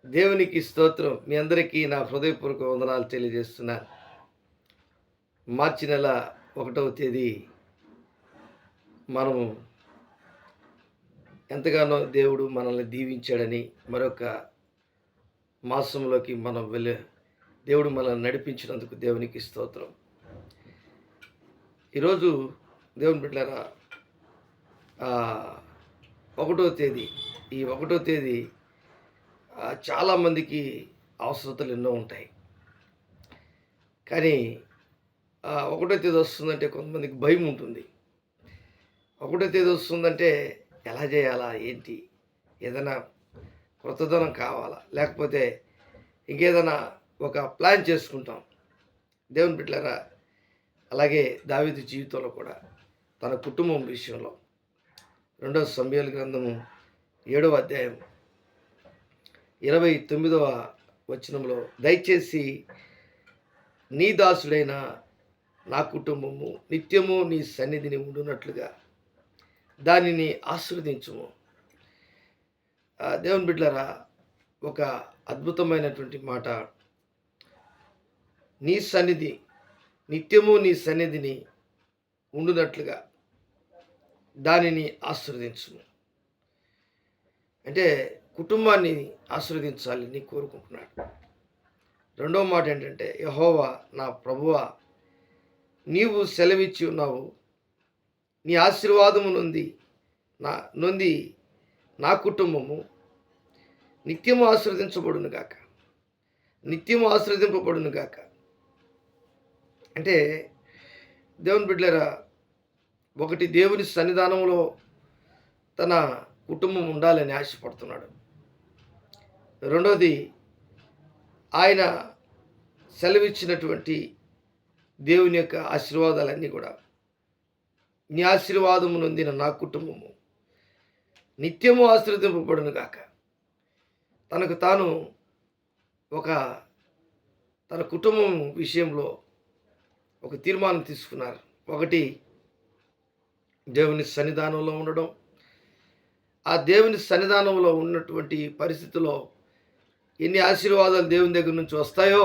దేవునికి స్తోత్రం. మీ అందరికీ నా హృదయపూర్వక వందనాలు తెలియజేస్తున్నాను. మార్చి నెల 1వ తేదీ మనము ఎంతగానో దేవుడు మనల్ని దీవించాడని మరొక మాసంలోకి మనం దేవుడు మనల్ని నడిపించినందుకు దేవునికి స్తోత్రం. ఈరోజు దేవుని బిడ్డలారా, 1వ తేదీ ఈ 1వ తేదీ చాలామందికి అవసరతలు ఎన్నో ఉంటాయి. కానీ 1వ తేదీ వస్తుందంటే కొంతమందికి భయం ఉంటుంది. 1వ తేదీ వస్తుందంటే ఎలా చేయాలా, ఏంటి, ఏదైనా కొత్తదనం కావాలా, లేకపోతే ఇంకేదైనా ఒక ప్లాన్ చేసుకుంటాం. దేవుని బిడ్డలారా, అలాగే దావీదు జీవితంలో కూడా తన కుటుంబం విషయంలో 2వ సమూయేలు గ్రంథము 7వ అధ్యాయం 29వ వచనంలో, దయచేసి నీ దాసుడైన నా కుటుంబము నిత్యము నీ సన్నిధిని ఉండునట్లుగా దానిని ఆశీర్వదించుము. దేవుని బిడ్డలారా, ఒక అద్భుతమైనటువంటి మాట. నీ సన్నిధి నిత్యము నీ సన్నిధిని ఉండునట్లుగా దానిని ఆశీర్వదించుము అంటే కుటుంబాన్ని ఆశీర్వదించాలని కోరుకుంటున్నాడు. రెండవ మాట ఏంటంటే, యెహోవా నా ప్రభువా, నీవు సెలవిచ్చి ఉన్నావు, నీ ఆశీర్వాదము నొంది నా కుటుంబము నిత్యము ఆశీర్వదించబడును గాక, నిత్యము ఆశీర్వదింపబడును గాక. అంటే దేవుని బిడ్డలారా, ఒకటి దేవుని సన్నిధానంలో తన కుటుంబం ఉండాలని ఆశపడుతున్నాడు. రెండవది, ఆయన సెలవిచ్చినటువంటి దేవుని యొక్క ఆశీర్వాదాలన్నీ కూడా, నీ ఆశీర్వాదము నొందిన నా కుటుంబము నిత్యము ఆశీర్వదింపబడును గాక. తనకు తాను తన కుటుంబం విషయంలో ఒక తీర్మానం తీసుకున్నారు. ఒకటి, దేవుని సన్నిధానంలో ఉండడం. ఆ దేవుని సన్నిధానంలో ఉన్నటువంటి పరిస్థితిలో ఎన్ని ఆశీర్వాదాలు దేవుని దగ్గర నుంచి వస్తాయో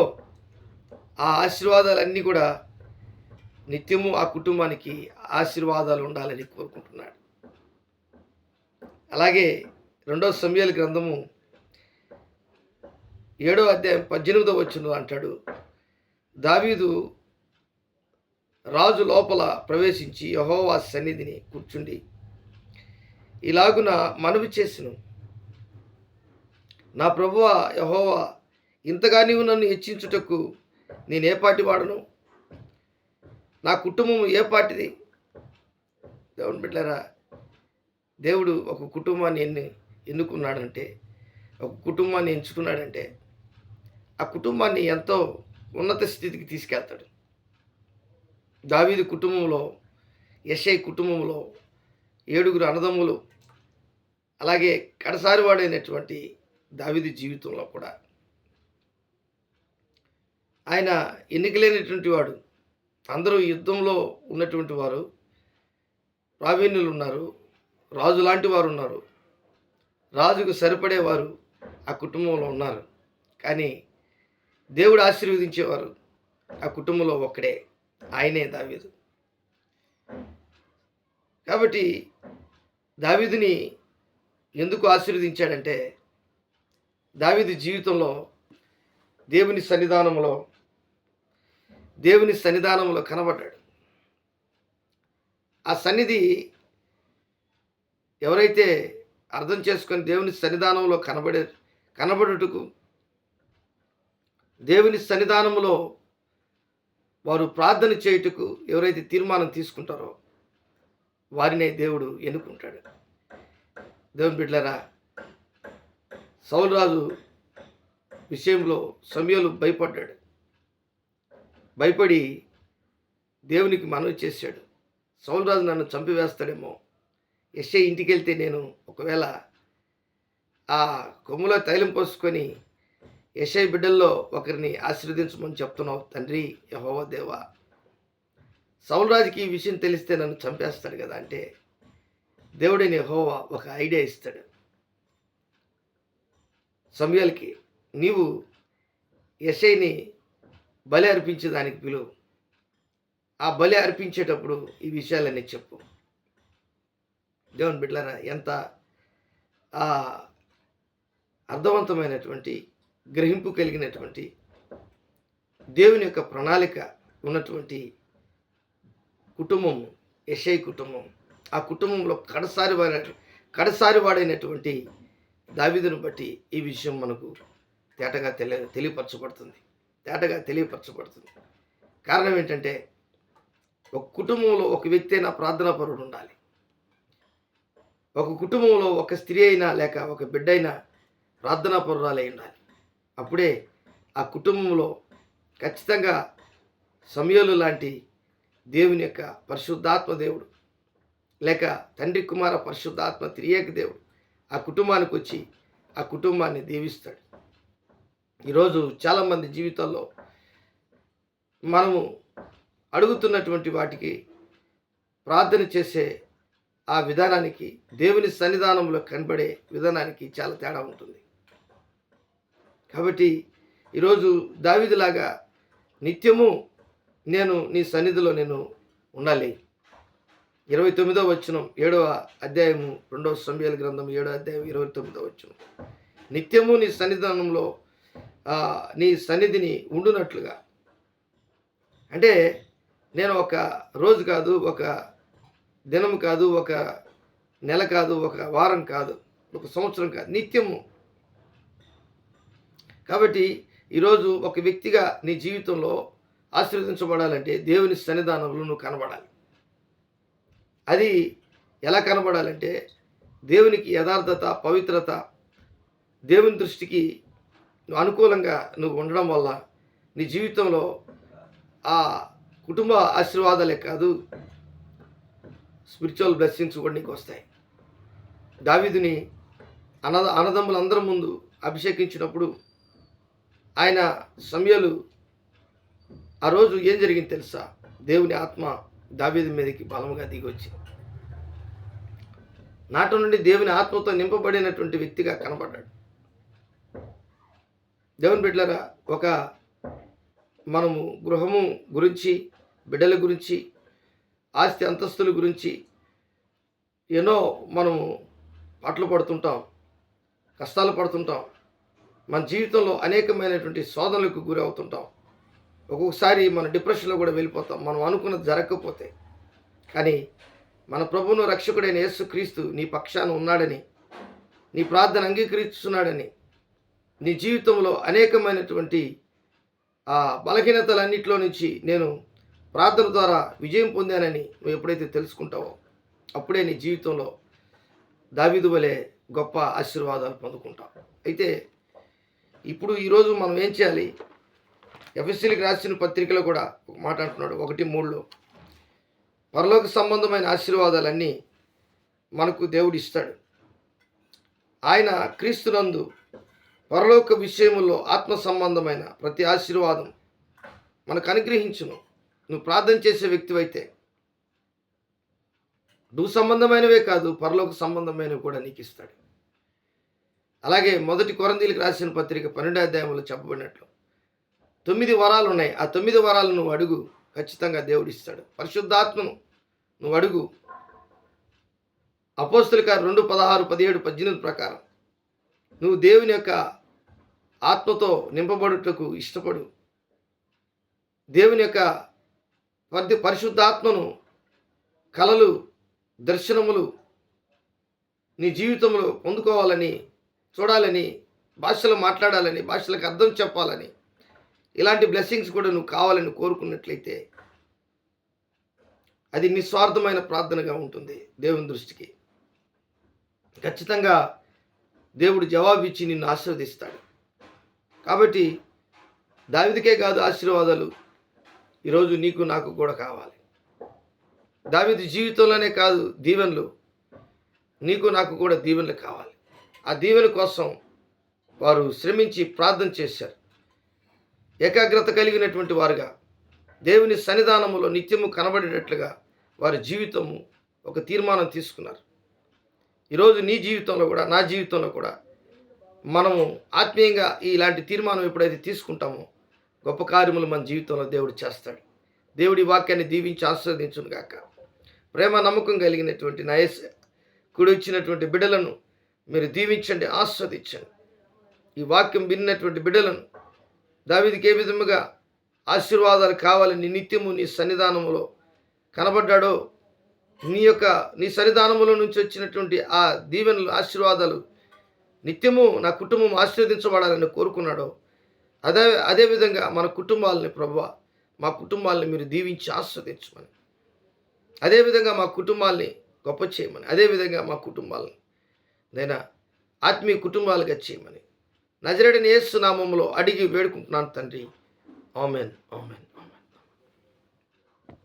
ఆ ఆశీర్వాదాలన్నీ కూడా నిత్యము ఆ కుటుంబానికి ఆశీర్వాదాలు ఉండాలని కోరుకుంటున్నాడు. అలాగే 2వ సమూయేలు గ్రంథము 7వ అధ్యాయం 18వ వచనం అంటాడు, దావీదు రాజు లోపల ప్రవేశించి యెహోవా సన్నిధిని కూర్చుండి ఇలాగున మనవి చేసెను, నా ప్రభువా యెహోవా, ఇంతగా నీవు నన్ను హెచ్చించుటకు నేను ఏ పాటి వాడను, నా కుటుంబం ఏ పాటిది. దేవుని బిడ్డలారా, దేవుడు ఒక కుటుంబాన్ని ఎన్నుకున్నాడంటే, ఒక కుటుంబాన్ని ఎంచుకున్నాడంటే ఆ కుటుంబాన్ని ఎంతో ఉన్నత స్థితికి తీసుకెళ్తాడు. దావీదు కుటుంబంలో, యెషై కుటుంబంలో 7 అన్నదమ్ములు, అలాగే కడసారి వాడైనటువంటి దావీదు జీవితంలో కూడా ఆయన ఎన్నికలేనటువంటి వాడు. అందరూ యుద్ధంలో ఉన్నటువంటి వారు, ప్రావీణ్యులు ఉన్నారు, రాజు లాంటి వారు ఉన్నారు, రాజుకు సరిపడేవారు ఆ కుటుంబంలో ఉన్నారు. కానీ దేవుడు ఆశీర్వదించేవారు ఆ కుటుంబంలో ఒక్కడే, ఆయనే దావీదు. కాబట్టి దావీదుని ఎందుకు ఆశీర్వదించాడంటే, దావీదు జీవితంలో దేవుని సన్నిధానంలో కనబడ్డాడు. ఆ సన్నిధి ఎవరైతే అర్థం చేసుకొని దేవుని సన్నిధానంలో కనబడుటకు, దేవుని సన్నిధానంలో వారు ప్రార్థన చేయుటకు ఎవరైతే తీర్మానం తీసుకుంటారో వారినే దేవుడు ఎన్నుకుంటాడు. దేవుని బిడ్డలారా, సౌలు రాజు విషయంలో సమూయేలు భయపడి దేవునికి మనవి చేశాడు. సౌలు రాజు నన్ను చంపివేస్తాడేమో, యెషై ఇంటికి వెళ్తే నేను ఒకవేళ ఆ కొమ్ములో తైలం పోసుకొని యెషై బిడ్డల్లో ఒకరిని ఆశీర్వదించమని చెప్తున్నావు తండ్రి యెహోవా దేవా, సౌలు రాజుకి ఈ విషయం తెలిస్తే నన్ను చంపేస్తాడు కదా అంటే, దేవుడైన యెహోవా ఒక ఐడియా ఇస్తాడు. సమూయేలుకి నీవు యెషయిని బలి అర్పించేదానికి పిలువు. ఆ బలి అర్పించేటప్పుడు ఈ విషయాలన్నీ చెప్పు. దేవుని బిడ్డలారా, ఎంత అర్థవంతమైనటువంటి గ్రహింపు కలిగినటువంటి దేవుని యొక్క ప్రణాళిక ఉన్నటువంటి కుటుంబం యెషయి కుటుంబం. ఆ కుటుంబంలో కడసారి వాడైనటువంటి దావీదును బట్టి ఈ విషయం మనకు తేటగా తెలియపరచబడుతుంది. కారణం ఏంటంటే, ఒక కుటుంబంలో ఒక వ్యక్తి అయినా ప్రార్థనాపరుడు ఉండాలి. ఒక కుటుంబంలో ఒక స్త్రీ అయినా లేక ఒక బిడ్డ అయినా ప్రార్థనాపరురాలై ఉండాలి. అప్పుడే ఆ కుటుంబంలో ఖచ్చితంగా సమూయేలు లాంటి దేవుని యొక్క పరిశుద్ధాత్మ దేవుడు లేక తండ్రి కుమార పరిశుద్ధాత్మ త్రియేక దేవుడు ఆ కుటుంబానికి వచ్చి ఆ కుటుంబాన్ని దీవిస్తాడు. ఈరోజు చాలామంది జీవితాల్లో మనము అడుగుతున్నటువంటి వాటికి ప్రార్థన చేసే ఆ విధానానికి, దేవుని సన్నిధానంలో కనబడే విధానానికి చాలా తేడా ఉంటుంది. కాబట్టి ఈరోజు దావీదులాగా నిత్యము నేను నీ సన్నిధిలో నేను ఉండాలి. 29వ వచనం 7వ అధ్యాయము 2వ సమూయేలు గ్రంథం 7వ అధ్యాయం 29వ వచనం. నిత్యము నీ సన్నిధానంలో నీ సన్నిధిని ఉండునట్లుగా. అంటే నేను ఒక రోజు కాదు, ఒక దినం కాదు, ఒక నెల కాదు, ఒక వారం కాదు, ఒక సంవత్సరం కాదు, నిత్యము. కాబట్టి ఈరోజు ఒక వ్యక్తిగా నీ జీవితంలో ఆశీర్వదించబడాలంటే దేవుని సన్నిధానంలో నువ్వు కనబడాలి. అది ఎలా కనబడాలంటే, దేవునికి యథార్థత, పవిత్రత, దేవుని దృష్టికి అనుకూలంగా నువ్వు ఉండడం వల్ల నీ జీవితంలో ఆ కుటుంబ ఆశీర్వాదాలే కాదు, స్పిరిచువల్ బ్లెస్సింగ్స్ కూడా నీకు వస్తాయి. దావీదుని అన్నదమ్ములందరి ముందు అభిషేకించినప్పుడు ఆయన సమూయేలు ఆ రోజు ఏం జరిగింది తెలుసా? దేవుని ఆత్మ దావీదు మీదకి బలముగా దిగొచ్చి నాట నుండి దేవుని ఆత్మతో నింపబడినటువంటి వ్యక్తిగా కనబడ్డాడు. దేవుని బిడ్డలారా, ఒక మనము గృహము గురించి, బిడ్డల గురించి, ఆస్తి అంతస్తుల గురించి ఎన్నో మనము పాటలు పడుతుంటాం, కష్టాలు పడుతుంటాం. మన జీవితంలో అనేకమైనటువంటి శోధనలకు గురి అవుతుంటాం. ఒక్కొక్కసారి మన డిప్రెషన్లో కూడా వెళ్ళిపోతాం మనం అనుకున్నది జరగకపోతే. కానీ మన ప్రభువును రక్షకుడైన యేసుక్రీస్తు నీ పక్షాన ఉన్నాడని, నీ ప్రార్థన అంగీకరిస్తున్నాడని, నీ జీవితంలో అనేకమైనటువంటి ఆ బలహీనతలన్నింటిలో నుంచి నేను ప్రార్థన ద్వారా విజయం పొందానని నువ్వు ఎప్పుడైతే తెలుసుకుంటావో అప్పుడే నీ జీవితంలో దావీదు వలె గొప్ప ఆశీర్వాదాలు పొందుకుంటావు. అయితే ఇప్పుడు ఈరోజు మనం ఏం చేయాలి? ఎఫెసీయులకు రాసిన పత్రికలో కూడా ఒక మాట అంటున్నాడు, 1:3లో పరలోక సంబంధమైన ఆశీర్వాదాలన్నీ మనకు దేవుడు ఇస్తాడు. ఆయన క్రీస్తునందు పరలోక విషయముల్లో ఆత్మ సంబంధమైన ప్రతి ఆశీర్వాదం మనకు అనుగ్రహించును. నువ్వు ప్రార్థన చేసే వ్యక్తివైతే భూ సంబంధమైనవే కాదు, పరలోక సంబంధమైనవి కూడా నీకు ఇస్తాడు. అలాగే 1 కొరింథీయులకు రాసిన పత్రిక 12వ అధ్యాయంలో చెప్పబడినట్లు 9 వరాలు ఉన్నాయి. ఆ 9 వరాలు నువ్వు అడుగు, ఖచ్చితంగా దేవుడు ఇస్తాడు. పరిశుద్ధాత్మను నువ్వు అడుగు. అపోస్తలుల కార్యం 2:16, 17, 18 ప్రకారం నువ్వు దేవుని యొక్క ఆత్మతో నింపబడుటకు ఇష్టపడు. దేవుని యొక్క పరిశుద్ధాత్మను కలలు, దర్శనములు నీ జీవితంలో పొందుకోవాలని, చూడాలని, భాషలు మాట్లాడాలని, భాషలకు అర్థం చెప్పాలని, ఇలాంటి బ్లెస్సింగ్స్ కూడా నువ్వు కావాలని కోరుకున్నట్లయితే అది నిస్వార్థమైన ప్రార్థనగా ఉంటుంది. దేవుని దృష్టికి ఖచ్చితంగా దేవుడు జవాబిచ్చి నిన్ను ఆశీర్వదిస్తాడు. కాబట్టి దావీదుకే కాదు ఆశీర్వాదాలు, ఈరోజు నీకు నాకు కూడా కావాలి. దావీదు జీవితంలోనే కాదు దీవెనలు, నీకు నాకు కూడా దీవెనలు కావాలి. ఆ దీవెన కోసం వారు శ్రమించి ప్రార్థన చేశారు. ఏకాగ్రత కలిగినటువంటి వారుగా దేవుని సన్నిధానములో నిత్యము కనబడేటట్లుగా వారి జీవితము ఒక తీర్మానం తీసుకున్నారు. ఈరోజు నీ జీవితంలో కూడా, నా జీవితంలో కూడా మనము ఆత్మీయంగా ఇలాంటి తీర్మానం ఎప్పుడైతే తీసుకుంటామో గొప్ప కార్యములు మన జీవితంలో దేవుడు చేస్తాడు. దేవుడి వాక్యాన్ని దీవించి ఆస్వాదించును గాక. ప్రేమ నమ్మకం కలిగినటువంటి నయస్ కూడి వచ్చినటువంటి బిడ్డలను మీరు దీవించండి, ఆస్వాదించండి. ఈ వాక్యం విన్నటువంటి బిడ్డలను దావీదుకి ఏ విధముగా ఆశీర్వాదాలు కావాలని నిత్యము నీ సన్నిధానములో కనబడ్డాడో నీ సన్నిధానములో నుంచి వచ్చినటువంటి ఆ దీవెనలు ఆశీర్వాదాలు నిత్యము నా కుటుంబం ఆశీర్వదించబడాలని కోరుకున్నాడో అదేవిధంగా మన కుటుంబాలని ప్రభువా మా కుటుంబాలని మీరు దీవించి ఆస్వాదించమని, అదేవిధంగా మా కుటుంబాల్ని గొప్ప చేయమని, అదేవిధంగా మా కుటుంబాలను నైనా ఆత్మీయ కుటుంబాలుగా చేయమని నజరేయుడైన యేసు నామములో అడిగి వేడుకుంటున్నాను తండ్రి. Amen, amen.